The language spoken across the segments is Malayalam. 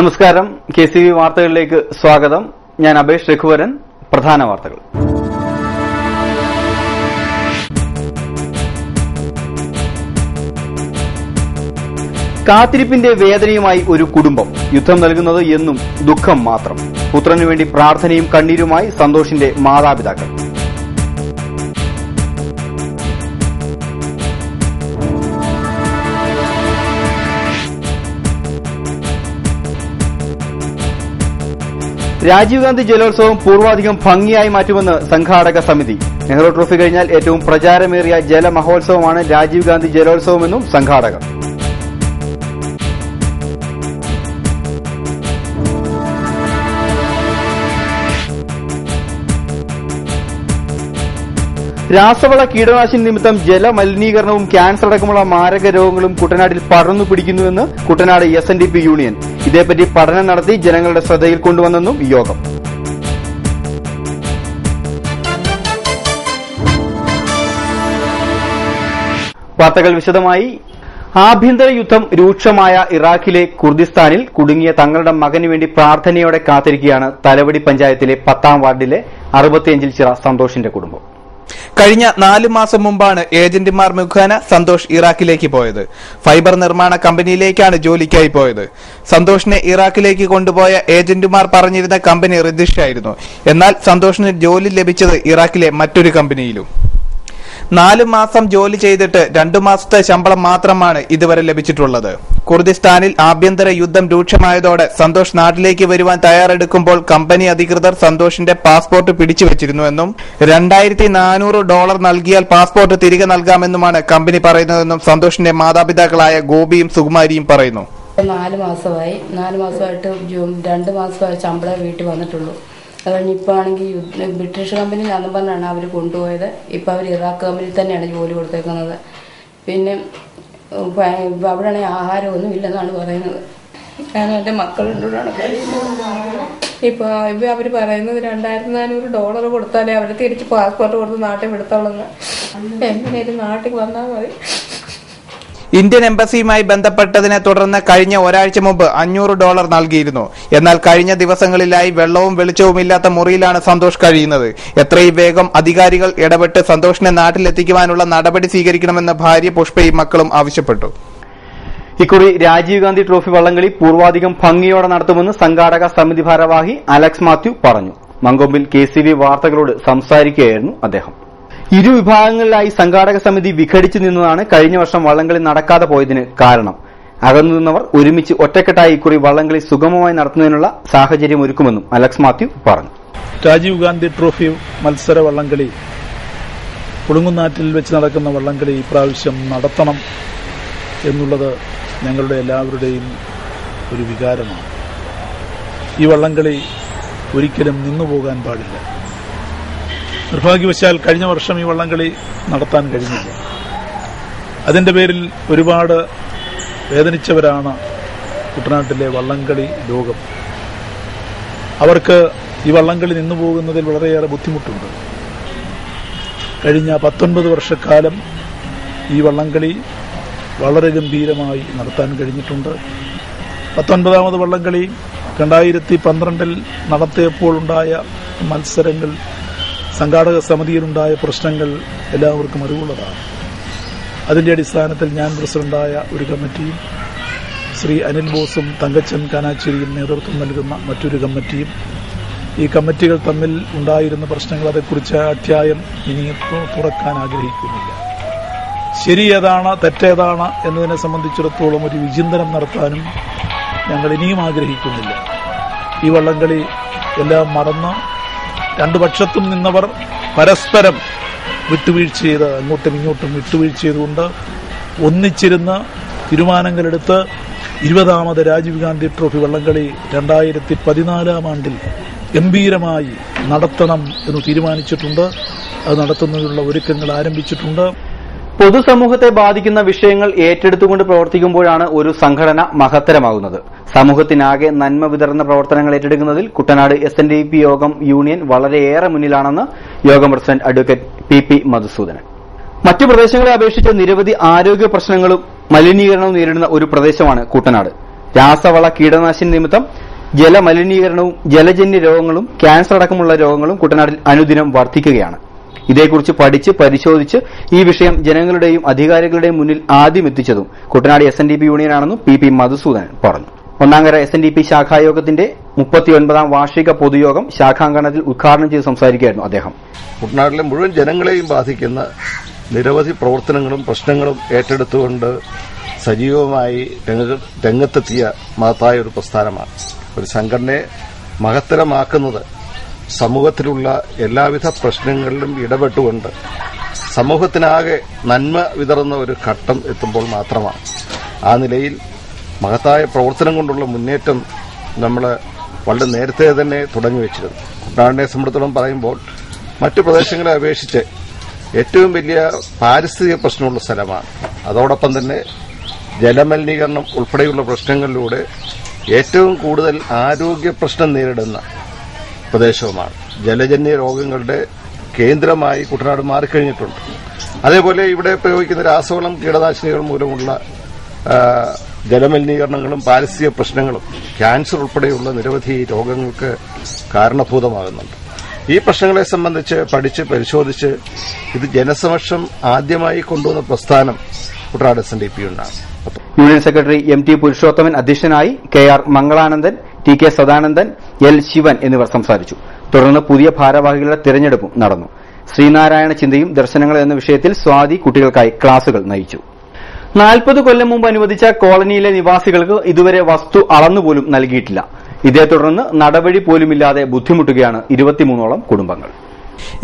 നമസ്കാരം. KCV വാർത്തകളിലേക്ക് സ്വാഗതം. ഞാൻ അബേഷ് രഘുവരൻ. പ്രധാന വാർത്തകൾ. കാത്തിരിപ്പിന്റെ വേദനയുമായി ഒരു കുടുംബം. യുദ്ധം നൽകുന്നത് എന്നും ദുഃഖം മാത്രം. പുത്രനു വേണ്ടി പ്രാർത്ഥനയും കണ്ണീരുമായി സന്തോഷിന്റെ മാതാപിതാക്കൾ. രാജീവ് ഗാന്ധി ജലോത്സവം പൂർവാധികം ഭംഗിയായി മാറ്റുമെന്ന് സംഘാടക സമിതി. നെഹ്റു ട്രോഫി കഴിഞ്ഞാൽ ഏറ്റവും പ്രചാരമേറിയ ജലമഹോത്സവമാണ് രാജീവ് ഗാന്ധി ജലോത്സവമെന്നും സംഘാടകർ. രാസവള കീടനാശിനി നിമിത്തം ജലമലിനീകരണവും ക്യാൻസർ അടക്കമുള്ള മാരക രോഗങ്ങളും കുട്ടനാട്ടിൽ പടർന്നു പിടിക്കുന്നുവെന്ന് കുട്ടനാട് SNDP യൂണിയൻ. ഇതേപ്പറ്റി പഠനം നടത്തി ജനങ്ങളുടെ ശ്രദ്ധയിൽ കൊണ്ടുവന്നെന്നും യോഗം. വാർത്തകൾ വിശദമായി. ആഭ്യന്തര യുദ്ധം രൂക്ഷമായ ഇറാഖിലെ കുർദിസ്ഥാനിൽ കുടുങ്ങിയ തങ്ങളുടെ മകനു വേണ്ടി പ്രാർത്ഥനയോടെ കാത്തിരിക്കുകയാണ് തലവടി പഞ്ചായത്തിലെ 10ാം വാർഡിലെ 65 ചിറ സന്തോഷിന്റെ കുടുംബം. കഴിഞ്ഞ 4 മാസം മുമ്പാണ് ഏജന്റുമാർ മുഖേന സന്തോഷ് ഇറാഖിലേക്ക് പോയത്. ഫൈബർ നിർമ്മാണ കമ്പനിയിലേക്കാണ് ജോലിക്കായി പോയത്. സന്തോഷിനെ ഇറാഖിലേക്ക് കൊണ്ടുപോയ ഏജന്റുമാർ പറഞ്ഞിരുന്ന കമ്പനി റിദിഷ് ആയിരുന്നു. എന്നാൽ സന്തോഷിന് ജോലി ലഭിച്ചത് ഇറാഖിലെ മറ്റൊരു കമ്പനിയിലും. 4 മാസം ജോലി ചെയ്തിട്ട് 2 മാസത്തെ ശമ്പളം മാത്രമാണ് ഇതുവരെ ലഭിച്ചിട്ടുള്ളത്. കുർദിസ്ഥാനിൽ ആഭ്യന്തര യുദ്ധം രൂക്ഷമായതോടെ സന്തോഷ് നാട്ടിലേക്ക് വരുവാൻ തയ്യാറെടുക്കുമ്പോൾ കമ്പനി അധികൃതർ സന്തോഷിന്റെ പാസ്പോർട്ട് പിടിച്ചുവച്ചിരുന്നുവെന്നും $2400 നൽകിയാൽ പാസ്പോർട്ട് തിരികെ നൽകാമെന്നുമാണ് കമ്പനി പറയുന്നതെന്നും സന്തോഷിന്റെ മാതാപിതാക്കളായ ഗോപിയും സുകുമാരിയും പറയുന്നു. 4 മാസമായിട്ട് 2 മാസമായി ശമ്പളം വീട്ടിൽ വന്നിട്ടുള്ളൂ. അത് കഴിഞ്ഞ് ഇപ്പോൾ ആണെങ്കിൽ ബ്രിട്ടീഷ് കമ്പനിയിലാണെന്ന് പറഞ്ഞാണ് അവർ കൊണ്ടുപോയത്. ഇപ്പോൾ അവർ ഇറാഖ് കമ്പനിയിൽ തന്നെയാണ് ജോലി കൊടുത്തേക്കുന്നത്. പിന്നെ അവിടെയാണെങ്കിൽ ആഹാരമൊന്നും ഇല്ലെന്നാണ് പറയുന്നത്. ഞാൻ എൻ്റെ മക്കളുണ്ടോടാണ് കഴിയുന്നത്. ഇപ്പോൾ അവർ പറയുന്നത് $2400 കൊടുത്താലേ അവർ തിരിച്ച് പാസ്പോർട്ട് കൊടുത്ത് നാട്ടിൽ വിടത്തുള്ളൂ. എങ്ങനെയായാലും നാട്ടിൽ വന്നാൽ മതി. ഇന്ത്യൻ എംബസിയുമായി ബന്ധപ്പെട്ടതിനെ തുടർന്ന് കഴിഞ്ഞ ഒരാഴ്ച മുമ്പ് $500 നൽകിയിരുന്നു. എന്നാൽ കഴിഞ്ഞ ദിവസങ്ങളിലായി വെള്ളവും വെളിച്ചവുമില്ലാത്ത മുറിയിലാണ് സന്തോഷ് കഴിയുന്നത്. എത്രയും വേഗം അധികാരികൾ ഇടപെട്ട് സന്തോഷിനെ നാട്ടിലെത്തിക്കുവാനുള്ള നടപടി സ്വീകരിക്കണമെന്ന് ഭാര്യ പുഷ്പയും മക്കളും ആവശ്യപ്പെട്ടു. ഇക്കുറി രാജീവ് ഗാന്ധി ട്രോഫി വള്ളംകളി പൂർവാധികം ഭംഗിയോടെ നടത്തുമെന്ന് സംഘാടക സമിതി ഭാരവാഹി അലക്സ് മാത്യു പറഞ്ഞു. മങ്കൊമ്പിൽ KCV വാർത്തകളോട് സംസാരിക്കുകയായിരുന്നു അദ്ദേഹം. ഇരുവിഭാഗങ്ങളിലായി സംഘാടക സമിതി വിഘടിച്ചു നിന്നതാണ് കഴിഞ്ഞ വർഷം വള്ളംകളി നടക്കാതെ പോയതിന് കാരണം. അകന്നു നിന്നവർ ഒരുമിച്ച് ഒറ്റക്കെട്ടായി ഇക്കുറി വള്ളംകളി സുഗമമായി നടത്തുന്നതിനുള്ള സാഹചര്യം ഒരുക്കുമെന്നും അലക്സ് മാത്യു പറഞ്ഞു. രാജീവ് ഗാന്ധി ട്രോഫി മത്സര വള്ളംകളി പുളുങ്ങുന്നാറ്റിൽ വെച്ച് നടക്കുന്ന വള്ളംകളി ഇപ്രാവശ്യം നടത്തണം എന്നുള്ളത് ഞങ്ങളുടെ എല്ലാവരുടെയും ഒരു വികാരമാണ്. ഈ വള്ളംകളി ഒരിക്കലും നിന്നുപോകാൻ പാടില്ല. നിർഭാഗ്യവശാൽ കഴിഞ്ഞ വർഷം ഈ വള്ളംകളി നടത്താൻ കഴിഞ്ഞില്ല. അതിന്റെ പേരിൽ ഒരുപാട് വേദനിച്ചവരാണ് കുട്ടനാട്ടിലെ വള്ളംകളി ലോകം. അവർക്ക് ഈ വള്ളംകളി നിന്നുപോകുന്നതിൽ വളരെയേറെ ബുദ്ധിമുട്ടുണ്ട്. കഴിഞ്ഞ 19 വർഷക്കാലം ഈ വള്ളംകളി വളരെ ഗംഭീരമായി നടത്താൻ കഴിഞ്ഞിട്ടുണ്ട്. 19ാമത് വള്ളംകളി 2012 നടത്തിയപ്പോഴുണ്ടായ മത്സരങ്ങൾ, സംഘാടക സമിതിയിലുണ്ടായ പ്രശ്നങ്ങൾ എല്ലാവർക്കും അറിവുള്ളതാണ്. അതിന്റെ അടിസ്ഥാനത്തിൽ ഞാൻ പ്രസിഡന്റായ ഒരു കമ്മിറ്റിയും ശ്രീ അനിൽ ബോസും തങ്കച്ചൻ കാനാച്ചേരിയും നേതൃത്വം നൽകുന്ന മറ്റൊരു കമ്മിറ്റിയും, ഈ കമ്മിറ്റികൾ തമ്മിൽ ഉണ്ടായിരുന്ന പ്രശ്നങ്ങൾ, അതേക്കുറിച്ച് അധ്യായം ഇനി തുറക്കാൻ ആഗ്രഹിക്കുന്നില്ല. ശരിയേതാണ് തെറ്റേതാണ് എന്നതിനെ സംബന്ധിച്ചിടത്തോളം ഒരു വിചിന്തനം നടത്താനും ഞങ്ങൾ ഇനിയും ആഗ്രഹിക്കുന്നില്ല. ഈ വള്ളംകളി എല്ലാം മറന്ന് രണ്ടു പക്ഷത്തും നിന്നവർ പരസ്പരം വിട്ടുവീഴ്ച ചെയ്ത് അങ്ങോട്ടും ഇങ്ങോട്ടും വിട്ടുവീഴ്ച ചെയ്തുകൊണ്ട് ഒന്നിച്ചിരുന്ന് തീരുമാനങ്ങളെടുത്ത് 20ാമത് രാജീവ് ഗാന്ധി ട്രോഫി വള്ളംകളി 2014 ആണ്ടിൽ ഗംഭീരമായി നടത്തണം എന്ന് തീരുമാനിച്ചിട്ടുണ്ട്. അത് നടത്തുന്നതിനുള്ള ഒരുക്കങ്ങൾ ആരംഭിച്ചിട്ടുണ്ട്. പൊതുസമൂഹത്തെ ബാധിക്കുന്ന വിഷയങ്ങൾ ഏറ്റെടുത്തുകൊണ്ട് പ്രവർത്തിക്കുമ്പോഴാണ് ഒരു സംഘടന മഹത്തരമാകുന്നത്. സമൂഹത്തിനാകെ നന്മ വിതറുന്ന പ്രവർത്തനങ്ങൾ ഏറ്റെടുക്കുന്നതിൽ കുട്ടനാട് SNDP യോഗം യൂണിയൻ വളരെയേറെ മുന്നിലാണെന്ന് യോഗം പ്രസിഡന്റ് അഡ്വക്കേറ്റ് PP മധുസൂദനൻ. മറ്റു പ്രദേശങ്ങളെ അപേക്ഷിച്ച് നിരവധി ആരോഗ്യ പ്രശ്നങ്ങളും മലിനീകരണവും നേരിടുന്ന ഒരു പ്രദേശമാണ് കുട്ടനാട്. രാസവള കീടനാശിനി നിമിത്തം ജലമലിനീകരണവും ജലജന്യ രോഗങ്ങളും ക്യാൻസർ അടക്കമുള്ള രോഗങ്ങളും കുട്ടനാട്ടിൽ അനുദിനം വർദ്ധിക്കുകയാണ്. ഇതേക്കുറിച്ച് പഠിച്ച് പരിശോധിച്ച് ഈ വിഷയം ജനങ്ങളുടെയും അധികാരികളുടെയും മുന്നിൽ ആദ്യം എത്തിച്ചതും കുട്ടനാട് SNDP യൂണിയനാണെന്നും PP മധുസൂദനൻ പറഞ്ഞു. ഒന്നാങ്കര SNDP ശാഖായോഗത്തിന്റെ 39ാം വാർഷിക പൊതുയോഗം ശാഖാങ്കണത്തിൽ ഉദ്ഘാടനം ചെയ്ത് സംസാരിക്കുകയായിരുന്നു അദ്ദേഹം. കുട്ടനാട്ടിലെ മുഴുവൻ ജനങ്ങളെയും ബാധിക്കുന്ന നിരവധി പ്രവർത്തനങ്ങളും പ്രശ്നങ്ങളും ഏറ്റെടുത്തുകൊണ്ട് സജീവമായി രംഗത്തെത്തിയ മഹത്തായ ഒരു പ്രസ്ഥാനമാണ്. ഒരു സംഘടനയെ മഹത്തരമാക്കുന്നത് സമൂഹത്തിലുള്ള എല്ലാവിധ പ്രശ്നങ്ങളിലും ഇടപെട്ടുകൊണ്ട് സമൂഹത്തിനാകെ നന്മ വിതറുന്ന ഒരു ഘട്ടം എത്തുമ്പോൾ മാത്രമാണ്. ആ നിലയിൽ മഹത്തായ പ്രവർത്തനം കൊണ്ടുള്ള മുന്നേറ്റം നമ്മൾ വളരെ നേരത്തെ തന്നെ തുടങ്ങിവെച്ചിരുന്നു. കുട്ടനാടിനെ സംബന്ധിച്ചിടത്തോളം പറയുമ്പോൾ മറ്റു പ്രദേശങ്ങളെ അപേക്ഷിച്ച് ഏറ്റവും വലിയ പാരിസ്ഥിതിക പ്രശ്നമുള്ള സ്ഥലമാണ്. അതോടൊപ്പം തന്നെ ജലമലിനീകരണം ഉൾപ്പെടെയുള്ള പ്രശ്നങ്ങളിലൂടെ ഏറ്റവും കൂടുതൽ ആരോഗ്യ പ്രശ്നം നേരിടുന്ന പ്രദേശവുമാണ്. ജലജന്യ രോഗങ്ങളുടെ കേന്ദ്രമായി കുട്ടനാട് മാറിക്കഴിഞ്ഞിട്ടുണ്ട്. അതേപോലെ ഇവിടെ പ്രയോഗിക്കുന്ന രാസവളം കീടനാശിനികൾ മൂലമുള്ള ജലമലിനീകരണങ്ങളും പാരിസ്ഥിതിക പ്രശ്നങ്ങളും ക്യാൻസർ ഉൾപ്പെടെയുള്ള നിരവധി രോഗങ്ങൾക്ക് കാരണഭൂതമാകുന്നുണ്ട്. ഈ പ്രശ്നങ്ങളെ സംബന്ധിച്ച് പഠിച്ച് പരിശോധിച്ച് ഇത് ജനസമക്ഷം ആദ്യമായി കൊണ്ടുവന്ന പ്രസ്ഥാനം കുട്ടനാട് SNDP ഉണ്ടാണ്. യൂണിയൻ സെക്രട്ടറി MT പുരുഷോത്തമൻ അധ്യക്ഷനായി, KR Mangalanandan, TK Sadanandan, L Shivan എന്നിവർ സംസാരിച്ചു. തുടർന്ന് പുതിയ ഭാരവാഹികളുടെ തിരഞ്ഞെടുപ്പും നടന്നു. ശ്രീനാരായണ ചിന്തയും ദർശനങ്ങളും എന്ന വിഷയത്തിൽ സ്വാതി കുട്ടികൾക്കായി ക്ലാസുകൾ നയിച്ചു. 40 കൊല്ലം മുമ്പ് അനുവദിച്ച കോളനിയിലെ നിവാസികൾക്ക് ഇതുവരെ വസ്തു അളന്നുപോലും നൽകിയിട്ടില്ല. ഇതേ തുടർന്ന് നടപടി പോലുമില്ലാതെ ബുദ്ധിമുട്ടുകയാണ് 23ഓളം കുടുംബങ്ങൾ.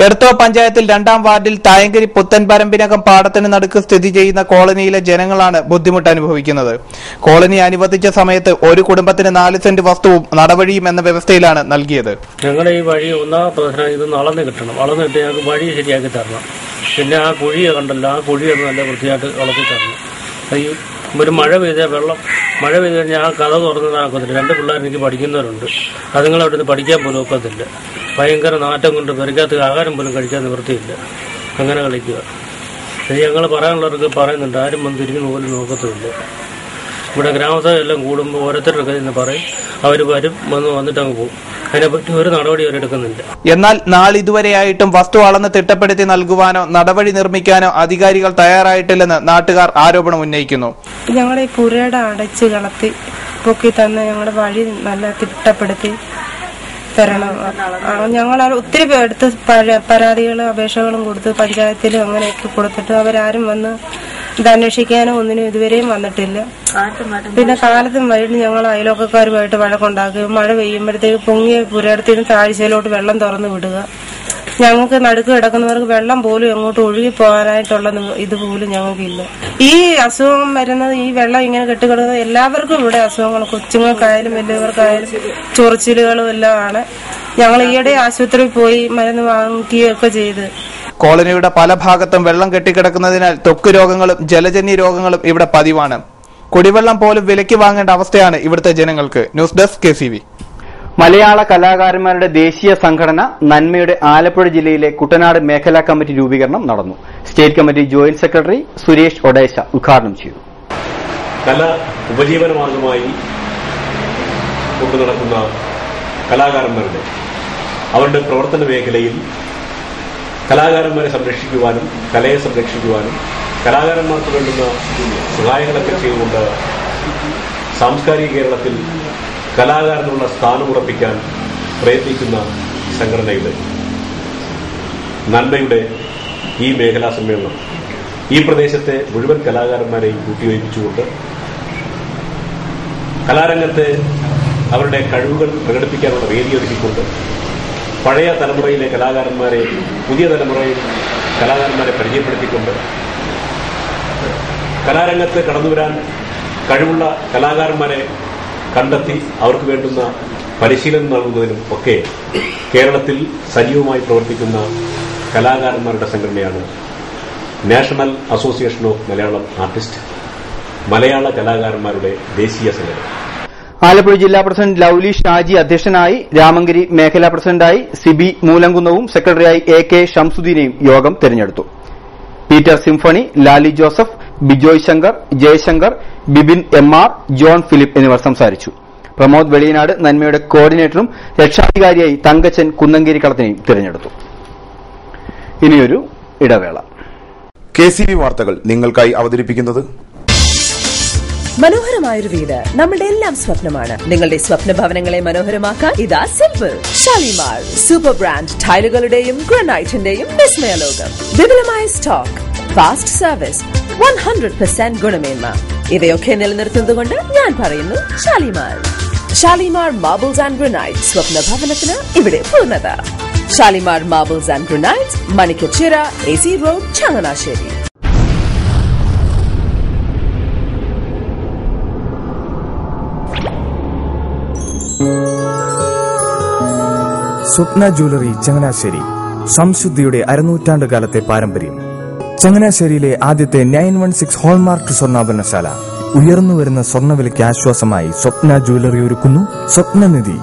എടത്തോ പഞ്ചായത്തിൽ 2ാം വാർഡിൽ തായങ്കരി പുത്തൻപരമ്പിനകം പാടത്തിന് നടുക്ക് സ്ഥിതി ചെയ്യുന്ന കോളനിയിലെ ജനങ്ങളാണ് ബുദ്ധിമുട്ട് അനുഭവിക്കുന്നത്. കോളനി അനുവദിച്ച സമയത്ത് ഒരു കുടുംബത്തിന് 4 സെന്റ് വസ്തുവും നടവഴിയും എന്ന വ്യവസ്ഥയിലാണ് നൽകിയത്. ഞങ്ങളുടെ ഈ വഴി ഒന്നാം പ്രധാനം ഇത് അളന്ന് കിട്ടണം. അളന്നിട്ട് ഞങ്ങൾക്ക് വഴി ശരിയാക്കി തരണം. പിന്നെ ആ കുഴിയെ കണ്ടല്ലോ, ആ കുഴിയൊന്ന് നല്ല വൃത്തിയായിട്ട് വളർത്തി തരണം. ഈ ഒരു മഴ പെയ്താൽ മഴ പെയ്ത് കഴിഞ്ഞാൽ ആ കഥ തുറന്നതാക്കത്തില്ല. 2 പിള്ളേർ എനിക്ക് പഠിക്കുന്നവരുണ്ട്. അതുങ്ങൾ അവിടെ നിന്ന് പഠിക്കാൻ പോലും ഒക്കത്തില്ല. ഭയങ്കര നാറ്റം കൊണ്ട് പെരക്കാത്ത ആഹാരം പോലും കഴിക്കാൻ നിവൃത്തിയില്ല. അങ്ങനെ കളിക്കുക. ഞങ്ങൾ പറയാനുള്ളവർക്ക് പറയുന്നുണ്ട്, ആരും വന്ന് തിരിഞ്ഞു പോലും നോക്കത്തുമില്ല. ഇവിടെ ഗ്രാമസഭ എല്ലാം കൂടുമ്പോൾ ഓരോരുത്തരുടെ ഇന്ന് പറയും, അവർ വരും വന്നിട്ട് അങ്ങ് പോകും. അതിനെപ്പറ്റി ഒരു നടപടി അവരെടുക്കുന്നില്ല. എന്നാൽ നാളിതുവരെയായിട്ടും വസ്തു അളന്ന് തിട്ടപ്പെടുത്തി നൽകുവാനോ നടപടി നിർമ്മിക്കാനോ അധികാരികൾ തയ്യാറായിട്ടില്ലെന്ന് നാട്ടുകാർ ആരോപണം ഉന്നയിക്കുന്നു. ഞങ്ങളെ ഈ പുരയുടെ അടച്ച് കളത്തി പൊക്കി തന്ന് ഞങ്ങളുടെ വഴി നല്ല തിട്ടപ്പെടുത്തി തരണം. ഞങ്ങൾ ഒത്തിരി എടുത്ത് പരാതികളും അപേക്ഷകളും കൊടുത്ത് പഞ്ചായത്തിലും അങ്ങനെയൊക്കെ കൊടുത്തിട്ട് അവരാരും വന്ന് ഇത് അന്വേഷിക്കാനോ ഒന്നിനും ഇതുവരെയും വന്നിട്ടില്ല. പിന്നെ കാലത്തും വൈകിട്ട് ഞങ്ങൾ അയൽവക്കക്കാരുമായിട്ട് വഴക്കുണ്ടാക്കുക. മഴ പെയ്യുമ്പോഴത്തേക്ക് പൊങ്ങിയ പുരയിടത്തിന് താഴ്ചയിലോട്ട് വെള്ളം തുറന്നു വിടുക. ഞങ്ങൾക്ക് നടുക്ക് കിടക്കുന്നവർക്ക് വെള്ളം പോലും എങ്ങോട്ട് ഒഴുകി പോകാനായിട്ടുള്ള ഇതുപോലും ഞങ്ങൾക്കില്ല. ഈ അസുഖം വരുന്നത് ഈ വെള്ളം ഇങ്ങനെ കെട്ടിക്കിടക്കുന്നത് എല്ലാവർക്കും ഇവിടെ അസുഖങ്ങൾ, കൊച്ചുങ്ങൾക്കായാലും വലിയവർക്കായാലും ചൊറിച്ചിലുകളും എല്ലാം ആണ്. ഞങ്ങൾ ഈയിടെ ആശുപത്രിയിൽ പോയി മരുന്ന് വാങ്ങിക്കുകയൊക്കെ ചെയ്ത്. കോളനിയുടെ പല ഭാഗത്തും വെള്ളം കെട്ടിക്കിടക്കുന്നതിനാൽ ത്വക്ക് രോഗങ്ങളും ജലജന്യ രോഗങ്ങളും ഇവിടെ പതിവാണ്. കുടിവെള്ളം പോലും വിലയ്ക്ക് വാങ്ങേണ്ട അവസ്ഥയാണ് ഇവിടുത്തെ ജനങ്ങൾക്ക്. News desk KCV. മലയാള കലാകാരന്മാരുടെ ദേശീയ സംഘടന നന്മയുടെ ആലപ്പുഴ ജില്ലയിലെ കുട്ടനാട് മേഖലാ കമ്മിറ്റി രൂപീകരണം നടന്നു. State committee joint secretary Suresh ഒഡേശ ഉദ്ഘാടനം ചെയ്തു. കല ഉപജീവനമാർഗമായി കൊണ്ടുനടക്കുന്ന കലാകാരന്മാരുടെ അവരുടെ പ്രവർത്തന മേഖലയിൽ കലാകാരന്മാരെ സംരക്ഷിക്കുവാനും കലയെ സംരക്ഷിക്കുവാനും കലാകാരന്മാർക്ക് വേണ്ടുന്ന സഹായങ്ങളൊക്കെ ചെയ്തുകൊണ്ട് സാംസ്കാരിക കേരളത്തിൽ കലാകാരനുള്ള സ്ഥാനമുറപ്പിക്കാൻ പ്രയത്നിക്കുന്ന സംഘടനയുടെ നന്മയുടെ ഈ മേഖലാ സമ്മേളനം ഈ പ്രദേശത്തെ മുഴുവൻ കലാകാരന്മാരെയും കൂട്ടിയോജിപ്പിച്ചുകൊണ്ട് കലാരംഗത്തെ അവരുടെ കഴിവുകൾ പ്രകടിപ്പിക്കാനുള്ള വേദിയൊരുക്കിക്കൊണ്ട് പഴയ തലമുറയിലെ കലാകാരന്മാരെ പുതിയ തലമുറയിൽ കലാകാരന്മാരെ പരിചയപ്പെടുത്തിക്കൊണ്ട് കലാരംഗത്ത് കടന്നുവരാൻ കഴിവുള്ള കലാകാരന്മാരെ കണ്ടെത്തി അവർക്ക് വേണ്ടുന്ന പരിശീലനം നൽകുന്നതിനും ഒക്കെ കേരളത്തിൽ സജീവമായി പ്രവർത്തിക്കുന്ന കലാകാരന്മാരുടെ സംഘടനയാണ് national association of Malayalam artist, മലയാള കലാകാരന്മാരുടെ ദേശീയ സംഘടന. ആലപ്പുഴ ജില്ലാ പ്രസിഡന്റ് ലൌലി ഷാജി അധ്യക്ഷനായി, രാമങ്കരി മേഖലാ പ്രസിഡന്റായി സിബി മൂലങ്കുന്നവും സെക്രട്ടറിയായി AK ഷംസുദ്ദീനെയും യോഗം തെരഞ്ഞെടുത്തു. Peter symphony, Lali Joseph, Bijoy Shankar, Jaishankar, Bibin MR, John Philip എന്നിവർ സംസാരിച്ചു. പ്രമോദ് വെളിയനാട് നന്മയുടെ കോർഡിനേറ്ററും രക്ഷാധികാരിയായി തങ്കച്ചൻ കുന്നങ്കേരി കളത്തിനെയും തിരഞ്ഞെടുത്തു. ഇനിയൊരു ഇടവേള. KCV വാർത്തകൾ നിങ്ങൾക്കായി അവതരിപ്പിക്കുന്നത് മനോഹരമായൊരു വീട് നമ്മളുടെ എല്ലാം സ്വപ്നമാണ്. നിങ്ങളുടെ സ്വപ്ന ഭവനങ്ങളെ മനോഹരമാക്കാൻ ഇതാ സിമ്പിൾ ഷാലിമാർ സൂപ്പർ ബ്രാൻഡ് ടൈലുകളുടെയും ഗ്രാനൈറ്റിന്റെയും വിസ്മയ ലോകം. വിപുലമായ സ്റ്റോക്ക്, ഫാസ്റ്റ് സർവീസ്, 100% ഗുണമേന്മ ഇവയൊക്കെ നിലനിർത്തുന്നതുകൊണ്ട് ഞാൻ പറയുന്നു Shalimar. Shalimar marbles and granite, സ്വപ്ന ഭവനത്തിന് ഇവിടെ പൂർണ്ണത. Shalimar marbles and granite, Manikkachira, AC road, Changanassery. Swapna jewellery Changanassery, സംശുദ്ധിയുടെ അരനൂറ്റാണ്ടുകാലത്തെ പാരമ്പര്യം. ചങ്ങനാശ്ശേരിയിലെ ആദ്യത്തെ 916 ഹോൾമാർക്ക് സ്വർണ്ണാഭരണശാല. ഉയർന്നുവരുന്ന സ്വർണ്ണവിലയ്ക്ക് ആശ്വാസമായി സ്വപ്ന ജ്വല്ലറി ഒരുക്കുന്നു സ്വപ്നനിധി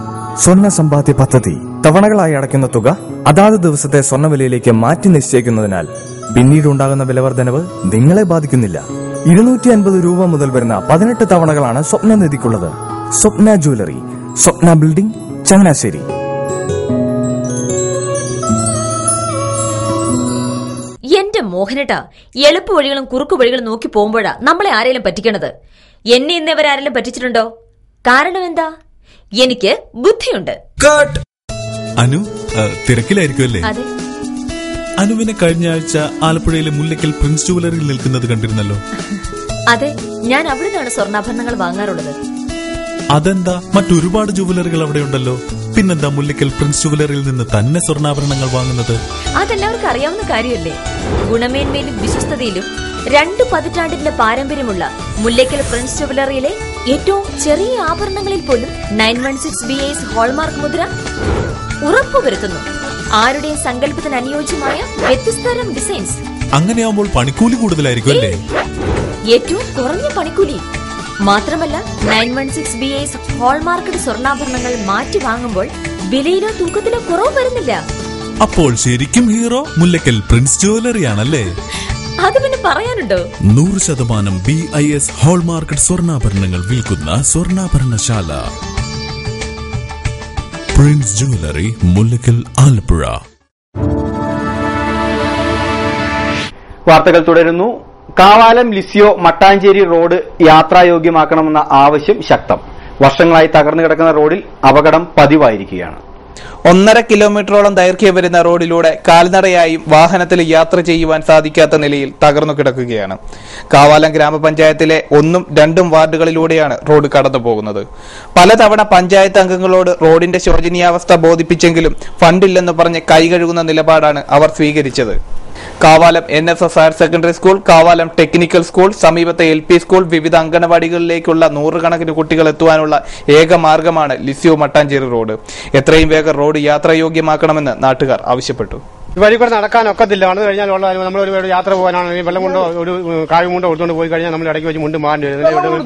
സ്വർണ്ണ സമ്പാദ്യ പദ്ധതി. തവണകളായി അടയ്ക്കുന്ന തുക അതാത് ദിവസത്തെ സ്വർണ്ണവിലയിലേക്ക് മാറ്റി നിശ്ചയിക്കുന്നതിനാൽ പിന്നീടുണ്ടാകുന്ന വിലവർദ്ധനവ് നിങ്ങളെ ബാധിക്കുന്നില്ല. 250 രൂപ മുതൽ വരുന്ന 18 തവണകളാണ് സ്വപ്നനിധിക്കുള്ളത്. സ്വപ്ന ജ്വല്ലറി, സ്വപ്ന ബിൽഡിംഗ്, ചങ്ങനാശ്ശേരി. എന്റെ മോഹനേട്ടാ, എളുപ്പ വഴികളും കുറുക്കു വഴികളും നോക്കി പോകുമ്പോഴാ നമ്മളെ ആരെങ്കിലും പറ്റിക്കണത്. എന്നെ ഇന്നവരാരെങ്കിലും പറ്റിച്ചിട്ടുണ്ടോ? കാരണം എന്താ? എനിക്ക് ബുദ്ധിയുണ്ട്. അനു തിരക്കിലായിരിക്കുമല്ലേ? അനുവിനെ കഴിഞ്ഞ ആഴ്ച ആലപ്പുഴയിലെ മുല്ലയ്ക്കൽ പ്രിൻസ് ജുവലറിയിൽ നിൽക്കുന്നത് കണ്ടിരുന്നല്ലോ. അതെ, ഞാൻ അവിടെ നിന്നാണ് സ്വർണ്ണാഭരണങ്ങൾ വാങ്ങാറുള്ളത്. അതെന്താ, മറ്റൊരുപാട് ജുവലറികൾ അവിടെ ഉണ്ടല്ലോ. പിന്നെന്താ മുല്ലയ്ക്കൽ പ്രിൻസ് ജുവലറിയിൽ നിന്ന് തന്നെ സ്വർണ്ണാഭരണങ്ങൾ വാങ്ങുന്നത്? അതെല്ലാവർക്കും അറിയാവുന്ന കാര്യമല്ലേ. ഗുണമേന്മയിലും വിശ്വസ്തതയിലും 2 പതിറ്റാണ്ടിന്റെ പാരമ്പര്യമുള്ള മുല്ലയ്ക്കൽ പ്രിൻസ് ജുവലറിയിലെ ഏറ്റവും ചെറിയ ആഭരണങ്ങളിൽ പോലും 916 BIS ഹോൾമാർക്ക് മുദ്ര ഉറപ്പുവരുത്തുന്നു. ആരുടെയും സങ്കല്പത്തിന് അനുയോജ്യമായ വ്യത്യസ്തതരം ഡിസൈൻസ്. അങ്ങനെയാവുമ്പോൾ പണിക്കൂലി കൂടുതലായിരിക്കും അല്ലേ? ഏറ്റവും കുറഞ്ഞ പണിക്കൂലി മാത്രമല്ല, 916 BIS ഹോൾമാർക്കഡ് സ്വർണ്ണാഭരണങ്ങൾ മാറ്റി വാങ്ങുമ്പോൾ വിലയിലോ തൂക്കത്തിലോ കുറവ് വരുന്നില്ല. അപ്പോൾ ശരിക്കും ഹീറോ മുല്ലയ്ക്കൽ പ്രിൻസ് ജുവലറിയാണല്ലേ? അത് പിന്നെ പറയാനുണ്ടോ? 100% BIS ഹോൾമാർക്കഡ് സ്വർണ്ണാഭരണങ്ങൾ വിൽക്കുന്ന സ്വർണ്ണാഭരണശാല പ്രിൻസ് ജുവലറി, മുല്ലയ്ക്കൽ, ആലപ്പുഴ. വാർത്തകൾ തുടരുന്നു. കാവാലം ലിസിയോ മട്ടാഞ്ചേരി റോഡ് യാത്രായോഗ്യമാക്കണമെന്ന ആവശ്യം ശക്തം. വർഷങ്ങളായി തകർന്നു കിടക്കുന്ന റോഡിൽ അപകടം പതിവായിരിക്കുകയാണ്. 1.5 കിലോമീറ്ററോളം ദൈർഘ്യം വരുന്ന റോഡിലൂടെ കാൽനടയായും വാഹനത്തിൽ യാത്ര ചെയ്യുവാൻ സാധിക്കാത്ത നിലയിൽ തകർന്നു കിടക്കുകയാണ്. കാവാലം ഗ്രാമപഞ്ചായത്തിലെ 1ഉം 2ഉം വാർഡുകളിലൂടെയാണ് റോഡ് കടന്നു പോകുന്നത്. പലതവണ പഞ്ചായത്ത് അംഗങ്ങളോട് റോഡിന്റെ ശോചനീയാവസ്ഥ ബോധിപ്പിച്ചെങ്കിലും ഫണ്ടില്ലെന്ന് പറഞ്ഞ് കൈകഴുകുന്ന നിലപാടാണ് അവർ സ്വീകരിച്ചത്. Kavalam NSS higher secondary school, Kavalam technical school, സമീപത്തെ LP സ്കൂൾ, വിവിധ അംഗനവാടികളിലേക്കുള്ള 100 കണക്കിന് കുട്ടികൾ എത്തുവാനുള്ള ഏക മാർഗമാണ് ലിസിയോ മട്ടാഞ്ചേരി റോഡ്. എത്രയും വേഗം റോഡ് യാത്രായോഗ്യമാക്കണമെന്ന് നാട്ടുകാർ ആവശ്യപ്പെട്ടു. വഴി കൂടെ നടക്കാനൊക്കത്തില്ല. വന്നു കഴിഞ്ഞാൽ നമ്മളൊരു യാത്ര പോകാനാണ്, വെള്ളം കൊണ്ടോ ഒരു കായ് കൊണ്ടോ കൊടുത്തോണ്ട് പോയി കഴിഞ്ഞാൽ നമ്മൾ ഇടയ്ക്ക് വെച്ച് മുണ്ട് മാറി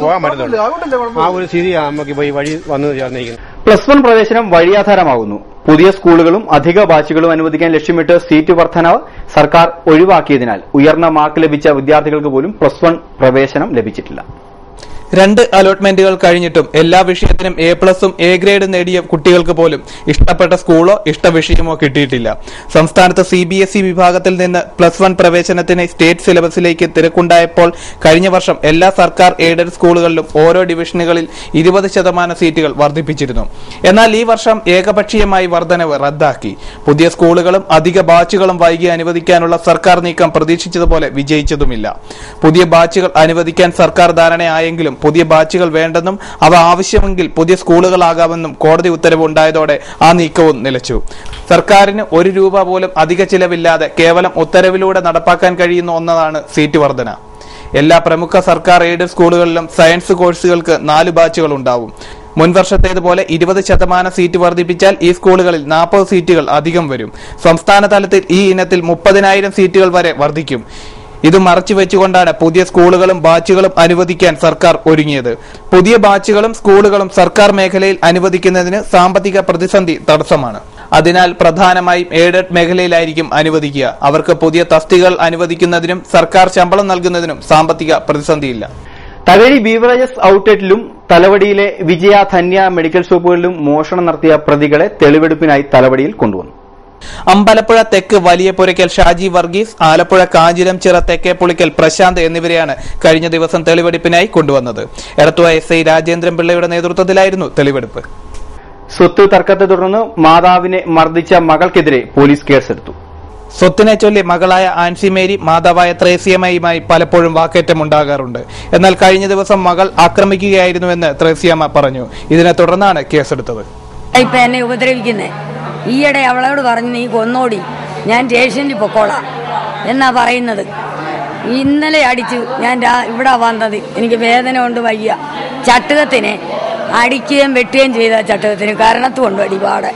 പോകാൻ പറ്റുന്നുള്ളൂ. ആ ഒരു സ്ഥിതിയാണ് നമുക്ക് പോയി വഴി വന്നു ചേർന്നിരിക്കുന്നത്. +1 പ്രവേശനം വഴിയാധാരമാകുന്നു. പുതിയ സ്കൂളുകളും അധിക ബാച്ചുകളും അനുവദിക്കാൻ ലക്ഷ്യമിട്ട് സീറ്റ് വർധനവ് സർക്കാർ ഒഴിവാക്കിയതിനാൽ ഉയർന്ന മാർക്ക് ലഭിച്ച വിദ്യാർത്ഥികൾക്ക് പോലും +1 പ്രവേശനം ലഭിച്ചിട്ടില്ല. 2 അലോട്ട്മെന്റുകൾ കഴിഞ്ഞിട്ടും എല്ലാ വിഷയത്തിനും A+ഉം A ഗ്രേഡും നേടിയ കുട്ടികൾക്ക് പോലും ഇഷ്ടപ്പെട്ട സ്കൂളോ ഇഷ്ടവിഷയമോ കിട്ടിയിട്ടില്ല. സംസ്ഥാനത്ത് CBSE വിഭാഗത്തിൽ നിന്ന് +1 പ്രവേശനത്തിന് സ്റ്റേറ്റ് സിലബസിലേക്ക് തിരക്കുണ്ടായപ്പോൾ കഴിഞ്ഞ വർഷം എല്ലാ സർക്കാർ എയ്ഡഡ് സ്കൂളുകളിലും ഓരോ ഡിവിഷനുകളിൽ 20% സീറ്റുകൾ വർദ്ധിപ്പിച്ചിരുന്നു. എന്നാൽ ഈ വർഷം ഏകപക്ഷീയമായി വർധനവ് റദ്ദാക്കി. പുതിയ സ്കൂളുകളും അധിക ബാച്ചുകളും വൈകി അനുവദിക്കാനുള്ള സർക്കാർ നീക്കം പ്രതീക്ഷിച്ചതുപോലെ വിജയിച്ചതുമില്ല. പുതിയ ബാച്ചുകൾ അനുവദിക്കാൻ സർക്കാർ ധാരണയായെങ്കിലും പുതിയ ബാച്ചുകൾ വേണ്ടെന്നും അവ ആവശ്യമെങ്കിൽ പുതിയ സ്കൂളുകളാകാമെന്നും കോടതി ഉത്തരവ് ഉണ്ടായതോടെ ആ നീക്കവും നിലച്ചു. സർക്കാരിന് 1 രൂപ പോലും അധിക ചിലവില്ലാതെ കേവലം ഉത്തരവിലൂടെ നടപ്പാക്കാൻ കഴിയുന്ന ഒന്നാണ് സീറ്റ് വർധന. എല്ലാ പ്രമുഖ സർക്കാർ എയ്ഡഡ് സ്കൂളുകളിലും സയൻസ് കോഴ്സുകൾക്ക് 4 ബാച്ചുകൾ ഉണ്ടാവും. മുൻവർഷത്തേതുപോലെ 20% സീറ്റ് വർദ്ധിപ്പിച്ചാൽ ഈ സ്കൂളുകളിൽ 40 സീറ്റുകൾ അധികം വരും. സംസ്ഥാന തലത്തിൽ ഈ ഇനത്തിൽ 30,000 സീറ്റുകൾ വരെ വർദ്ധിക്കും. ഇത് മറച്ചുവെച്ചുകൊണ്ടാണ് പുതിയ സ്കൂളുകളും ബാച്ചുകളും അനുവദിക്കാൻ സർക്കാർ ഒരുങ്ങിയത്. പുതിയ ബാച്ചുകളും സ്കൂളുകളും സർക്കാർ മേഖലയിൽ അനുവദിക്കുന്നതിന് സാമ്പത്തിക പ്രതിസന്ധി തടസ്സമാണ്. അതിനാൽ പ്രധാനമായും എയ്ഡഡ് മേഖലയിലായിരിക്കും അനുവദിക്കുക. അവർക്ക് പുതിയ തസ്തികകൾ അനുവദിക്കുന്നതിനും സർക്കാർ ശമ്പളം നൽകുന്നതിനും സാമ്പത്തിക പ്രതിസന്ധിയില്ല. തകഴി ബീവറേജസ് ഔട്ട്ലെറ്റിലും തലവടിയിലെ വിജയ ധന്യ മെഡിക്കൽ ഷോപ്പുകളിലും മോഷണം നടത്തിയ പ്രതികളെ തെളിവെടുപ്പിനായി തലവടിയിൽ കൊണ്ടുവന്നു. അമ്പലപ്പുഴ തെക്ക് വലിയ പുരയ്ക്കൽ ഷാജി വർഗീസ്, ആലപ്പുഴ കാഞ്ചിരം ചിറ തെക്കേ പുളിക്കൽ പ്രശാന്ത് എന്നിവരെയാണ് കഴിഞ്ഞ ദിവസം തെളിവെടുപ്പിനായി കൊണ്ടുവന്നത്. എടത്തുവ SI രാജേന്ദ്രൻ പിള്ളയുടെ നേതൃത്വത്തിലായിരുന്നു തെളിവെടുപ്പ്. സ്വത്ത് തർക്കത്തെ തുടർന്ന് മാതാവിനെ മർദ്ദിച്ച മകൾക്കെതിരെ പോലീസ് കേസെടുത്തു. സ്വത്തിനെ ചൊല്ലി മകളായ ആൻസി മേരി മാതാവായ ത്രേസ്യമ്മയുമായി പലപ്പോഴും വാക്കേറ്റമുണ്ടാകാറുണ്ട്. എന്നാൽ കഴിഞ്ഞ ദിവസം മകൾ ആക്രമിക്കുകയായിരുന്നുവെന്ന് ത്രേസ്യമ്മ പറഞ്ഞു. ഇതിനെ തുടർന്നാണ് കേസെടുത്തത്. ഇപ്പൊ എന്നെ ഉപദ്രവിക്കുന്നേ, ഈയിടെ അവളോട് പറഞ്ഞു നീ കൊന്നോടി, ഞാൻ സ്റ്റേഷനിൽ പൊക്കോളാം എന്നാ പറയുന്നത്. ഇന്നലെ അടിച്ചു ഞാൻ ഇവിടെ വന്നത്, എനിക്ക് വേദന കൊണ്ട് വയ്യ. ചട്ടുകത്തിന് അടിക്കുകയും വെട്ടുകയും ചെയ്ത ചട്ടുകത്തിന് കരണത്ത് കൊണ്ട് അടിപാട്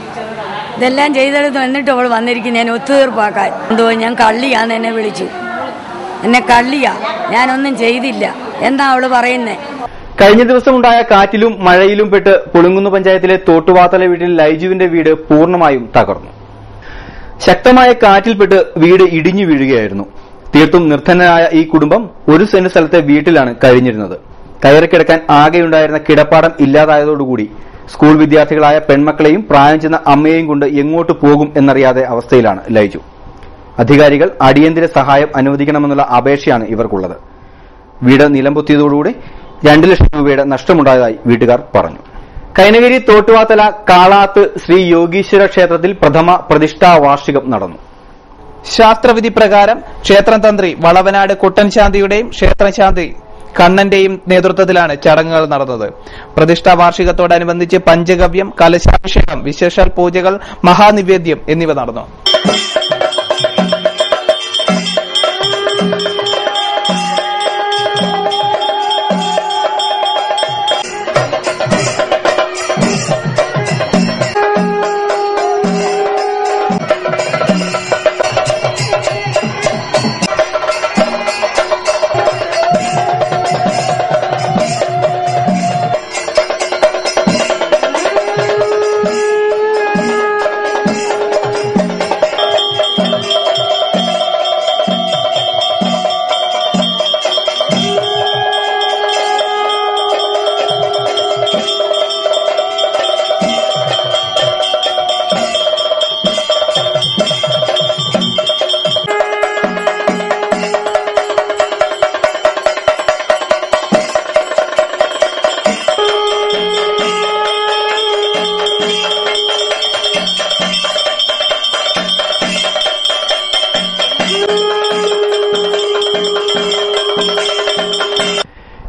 ഇതെല്ലാം ചെയ്തെടുത്തു. എന്നിട്ട് അവൾ വന്നിരിക്കും ഞാൻ ഒത്തുതീർപ്പാക്കാൻ. എന്തോ ഞാൻ കള്ളിയാന്ന് എന്നെ വിളിച്ചു. എന്നെ കള്ളിയാ, ഞാനൊന്നും ചെയ്തില്ല എന്താ അവള് പറയുന്നേ. കഴിഞ്ഞ ദിവസമുണ്ടായ കാറ്റിലും മഴയിലും പെട്ട് പുളുങ്കുന്ന് പഞ്ചായത്തിലെ തോട്ടുവാത്തല വീട്ടിൽ ലൈജുവിന്റെ വീട് പൂർണ്ണമായും തകർന്നു. ശക്തമായ കാറ്റിൽപ്പെട്ട് വീട് ഇടിഞ്ഞു വീഴുകയായിരുന്നു. തീർത്തും നിർധനനായ ഈ കുടുംബം 1 സെന്റ് സ്ഥലത്തെ വീട്ടിലാണ് കഴിഞ്ഞിരുന്നത്. കയറിക്കിടക്കാൻ ആകെയുണ്ടായിരുന്ന കിടപ്പാടം ഇല്ലാതായതോടുകൂടി സ്കൂൾ വിദ്യാർത്ഥികളായ പെൺമക്കളെയും പ്രായം ചെന്ന അമ്മയെയും കൊണ്ട് എങ്ങോട്ട് പോകും എന്നറിയാതെ അവസ്ഥയിലാണ് ലൈജു. അധികാരികൾ അടിയന്തര സഹായം അനുവദിക്കണമെന്നുള്ള അപേക്ഷയാണ് ഇവർക്കുള്ളത്. വീട് നിലംപൊത്തിയതോടുകൂടി 2 ലക്ഷം രൂപയുടെ നഷ്ടമുണ്ടായതായി വീട്ടുകാർ പറഞ്ഞു. കൈനഗിരി തോട്ടുവാത്തല കാളാത്ത് ശ്രീ യോഗീശ്വര ക്ഷേത്രത്തിൽ പ്രഥമ പ്രതിഷ്ഠാ വാർഷികം നടന്നു. ശാസ്ത്രവിധി പ്രകാരം ക്ഷേത്രം തന്ത്രി വളവനാട് കുട്ടൻശാന്തിയുടെയും ക്ഷേത്രശാന്തി കണ്ണന്റെയും നേതൃത്വത്തിലാണ് ചടങ്ങുകൾ നടന്നത്. പ്രതിഷ്ഠാ വാർഷികത്തോടനുബന്ധിച്ച് പഞ്ചഗവ്യം, കലശാഭിഷേകം, വിശേഷാൽ പൂജകൾ, മഹാനിവേദ്യം എന്നിവ നടന്നു.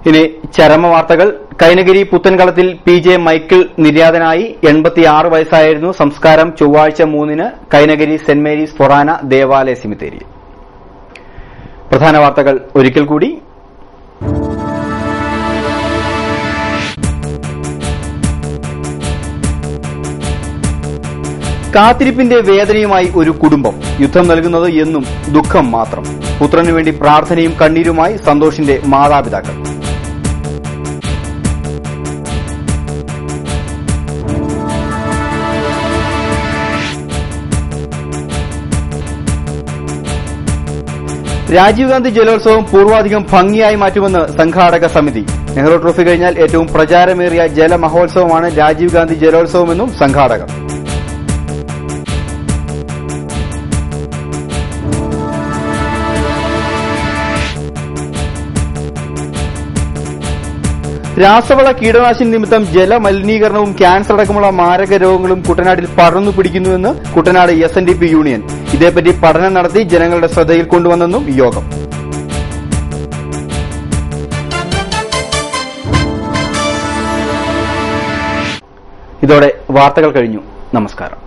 ഇനി ചരമവാർത്തകൾ. കൈനഗിരി പുത്തൻകളത്തിൽ PJ മൈക്കിൾ നിര്യാതനായി. 86 വയസ്സായിരുന്നു. സംസ്കാരം ചൊവ്വാഴ്ച 3-ന് കൈനഗിരി സെന്റ് മേരീസ് ഫൊറാന ദേവാലയ സിമിത്തേരിയിൽ. പ്രധാന വാർത്തകൾ ഒരിക്കൽ കൂടി. കാത്തിരിപ്പിന്റെ വേദനയുമായി ഒരു കുടുംബം. യുദ്ധം നൽകുന്നത് എന്നും ദുഃഖം മാത്രം. പുത്രനു വേണ്ടി പ്രാർത്ഥനയും കണ്ണീരുമായി സന്തോഷിന്റെ മാതാപിതാക്കൾ. രാജീവ് ഗാന്ധി ജലോത്സവം പൂർവാധികം ഭംഗിയായി മാറ്റുമെന്ന് സംഘാടക സമിതി. നെഹ്റു ട്രോഫി കഴിഞ്ഞാൽ ഏറ്റവും പ്രചാരമേറിയ ജലമഹോത്സവമാണ് രാജീവ് ഗാന്ധി ജലോത്സവമെന്നും സംഘാടകർ. രാസവള കീടനാശിനി നിമിത്തം ജലമലിനീകരണവും ക്യാൻസർ അടക്കമുള്ള മാരക രോഗങ്ങളും കുട്ടനാട്ടിൽ പടർന്നു പിടിക്കുന്നുവെന്ന് കുട്ടനാട് SNDP യൂണിയൻ. ഇതേപ്പറ്റി പഠനം നടത്തി ജനങ്ങളുടെ ശ്രദ്ധയിൽ കൊണ്ടുവന്നെന്നും യോഗം. ഇതോടെ വാർത്തകൾ കഴിഞ്ഞു. നമസ്കാരം.